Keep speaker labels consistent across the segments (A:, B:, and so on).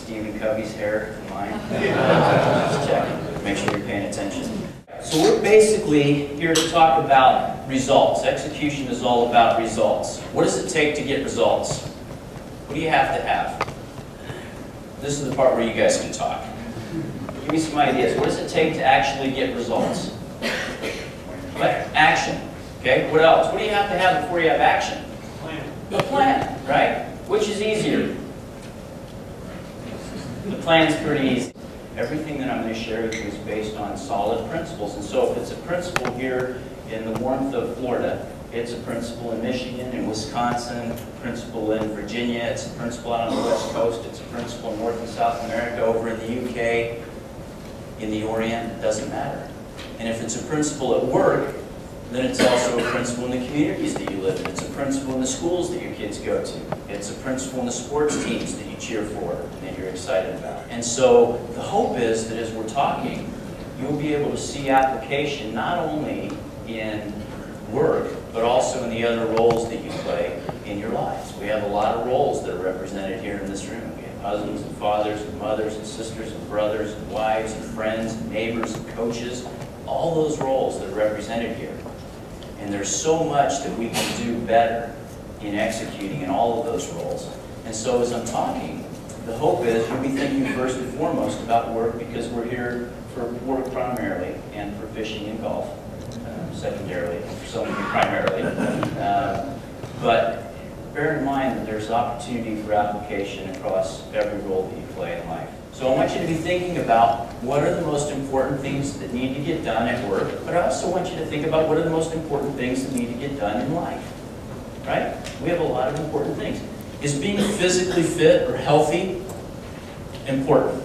A: Stephen Covey's hair and mine. Just checking. Make sure you're paying attention. So we're basically here to talk about results. Execution is all about results. What does it take to get results? What do you have to have? This is the part where you guys can talk. Give me some ideas. What does it take to actually get results? Action. Okay, what else? What do you have to have before you have action? A plan, right? Which is easier? The plan's pretty easy. Everything that I'm going to share with you is based on solid principles. And so if it's a principle here in the warmth of Florida, it's a principle in Michigan, in Wisconsin, a principle in Virginia, it's a principle out on the West Coast, it's a principle in North and South America, over in the UK, in the Orient, it doesn't matter. And if it's a principle at work, then it's also a principle in the communities that you live in. It's a principle in the schools that your kids go to. It's a principle in the sports teams that you cheer for and that you're excited about. And so the hope is that as we're talking, you'll be able to see application not only in work, but also in the other roles that you play in your lives. We have a lot of roles that are represented here in this room. We have husbands and fathers and mothers and sisters and brothers and wives and friends and neighbors and coaches. All those roles that are represented here. And there's so much that we can do better in executing in all of those roles. And so as I'm talking, the hope is you'll be thinking first and foremost about work, because we're here for work primarily and for fishing and golf secondarily, for some of you primarily. But bear in mind that there's opportunity for application across every role that you play in life. So I want you to be thinking about what are the most important things that need to get done at work, but I also want you to think about what are the most important things that need to get done in life, right? We have a lot of important things. Is being physically fit or healthy important?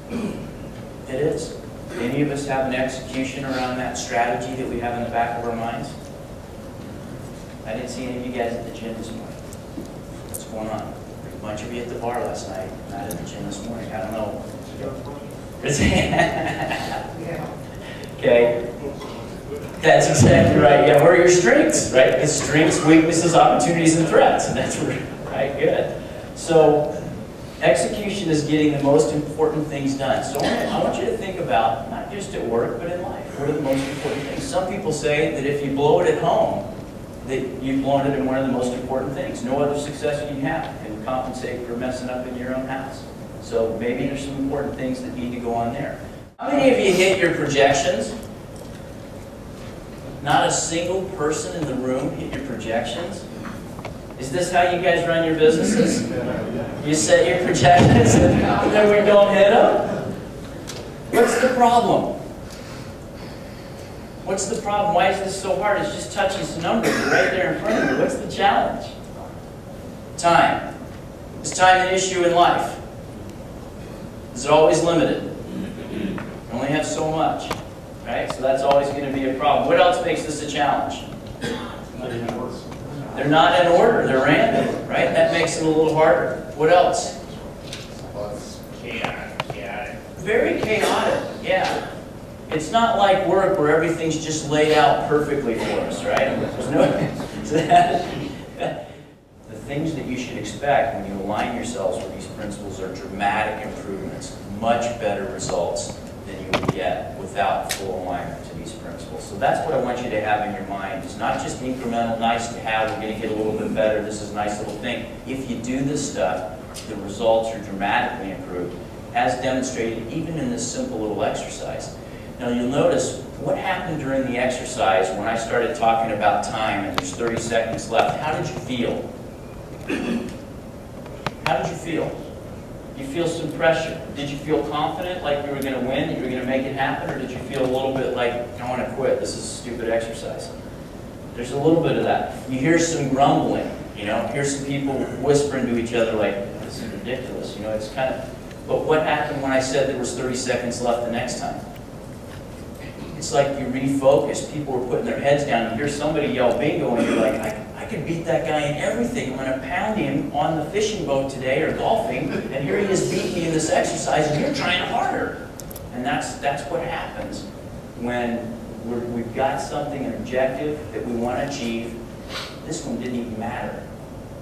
A: It is. Any of us have an execution around that strategy that we have in the back of our minds? I didn't see any of you guys at the gym this morning. What's going on? A bunch of you at the bar last night, not at the gym this morning. I don't know. Okay. That's exactly right. Yeah, what are your strengths, right? It's strengths, weaknesses, opportunities, and threats. And that's right. Good. So execution is getting the most important things done. So I want you to think about, not just at work, but in life. What are the most important things? Some people say that if you blow it at home, that you've blown it in one of the most important things. No other success you have can compensate for messing up in your own house. So maybe there's some important things that need to go on there. How many of you hit your projections? Not a single person in the room hit your projections? Is this how you guys run your businesses? You set your projections and then we don't hit them? What's the problem? What's the problem? Why is this so hard? It's just touching some numbers right there in front of you. What's the challenge? Time. Is time an issue in life? Is it always limited? You only have so much, right? So that's always going to be a problem. What else makes this a challenge? They're not in order. They're random, right? That makes it a little harder. What else? Chaotic. Very chaotic, yeah. It's not like work where everything's just laid out perfectly for us, right? There's no... The things that you should expect when you align yourselves with these principles are dramatic improvements, much better results than you would get without full alignment to these principles. So that's what I want you to have in your mind. It's not just incremental, nice to have, we're going to get a little bit better, this is a nice little thing. If you do this stuff, the results are dramatically improved, as demonstrated even in this simple little exercise. Now you'll notice what happened during the exercise when I started talking about time and there's 30 seconds left. How did you feel? How did you feel? You feel some pressure. Did you feel confident, like you were going to win, that you were going to make it happen, or did you feel a little bit like, I want to quit, this is a stupid exercise? There's a little bit of that. You hear some grumbling, you know, hear some people whispering to each other like, this is ridiculous, you know, it's kind of, but what happened when I said there was 30 seconds left the next time? It's like you refocus. People were putting their heads down. You hear somebody yell bingo and you're like, I could beat that guy in everything. I'm going to pound him on the fishing boat today or golfing, and here he is beating me in this exercise, and you're trying harder. And that's what happens when we've got something, an objective that we want to achieve. This one didn't even matter.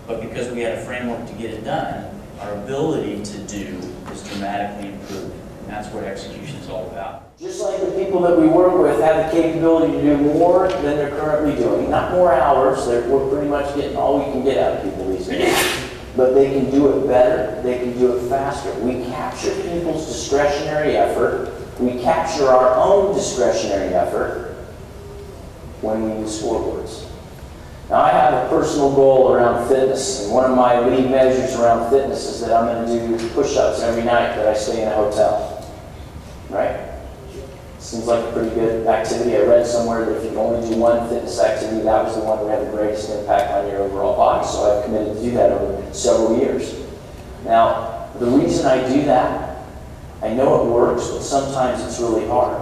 A: But because we had a framework to get it done, our ability to do is dramatically improved. And that's what execution is all about.
B: Just like the people that we work with have the capability to do more than they're currently doing. Not more hours, we're pretty much getting all we can get out of people these days. But they can do it better, they can do it faster. We capture people's discretionary effort, we capture our own discretionary effort when we use scoreboards. Now, I have a personal goal around fitness, and one of my lead measures around fitness is that I'm going to do push-ups every night that I stay in a hotel. Right? Seems like a pretty good activity. I read somewhere that if you can only do one fitness activity, that was the one that had the greatest impact on your overall body. So I've committed to do that over several years. Now, the reason I do that, I know it works, but sometimes it's really hard.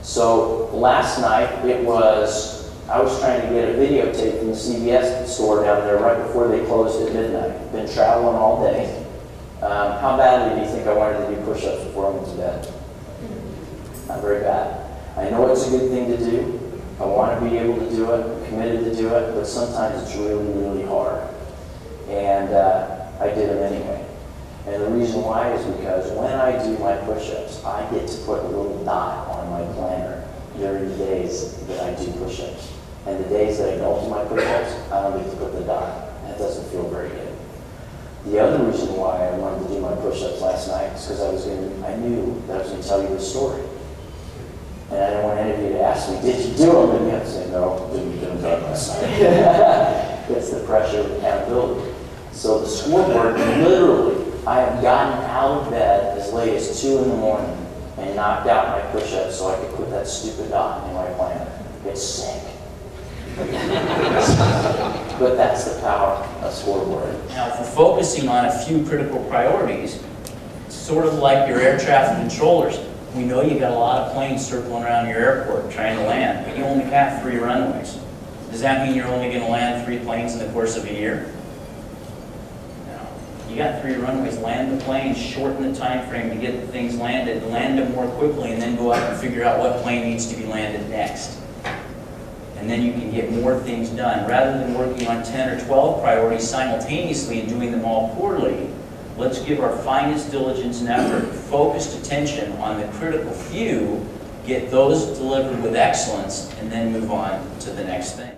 B: So last night, I was trying to get a videotape from the CVS store down there right before they closed at midnight. Been traveling all day. How badly do you think I wanted to do push-ups before I went to bed? Not very bad. I know it's a good thing to do. I want to be able to do it. I'm committed to do it, but sometimes it's really, really hard. And I did them anyway. And the reason why is because when I do my push-ups, I get to put a little dot on my planner during the days that I do push-ups. And the days that I don't do my push-ups, I don't get to put the dot. That doesn't feel very good. The other reason why I wanted to do my push-ups last night is because I knew that I was going to tell you the story. And I didn't want any of you to ask me, did you do them? And you have to say, no, didn't get them done last night. It's the pressure of accountability. So the scoreboard, literally, I have gotten out of bed as late as 2 in the morning and knocked out my push-ups so I could put that stupid dot in my planner. It's sick. But that's the power of scoreboard.
A: Now, if we're focusing on a few critical priorities, it's sort of like your air traffic controllers. We know you got a lot of planes circling around your airport trying to land, but you only have 3 runways. Does that mean you're only going to land 3 planes in the course of a year? No. You got 3 runways. Land the planes, shorten the time frame to get the things landed, land them more quickly, and then go out and figure out what plane needs to be landed next. And then you can get more things done. Rather than working on 10 or 12 priorities simultaneously and doing them all poorly, let's give our finest diligence and effort, focused attention on the critical few, get those delivered with excellence, and then move on to the next thing.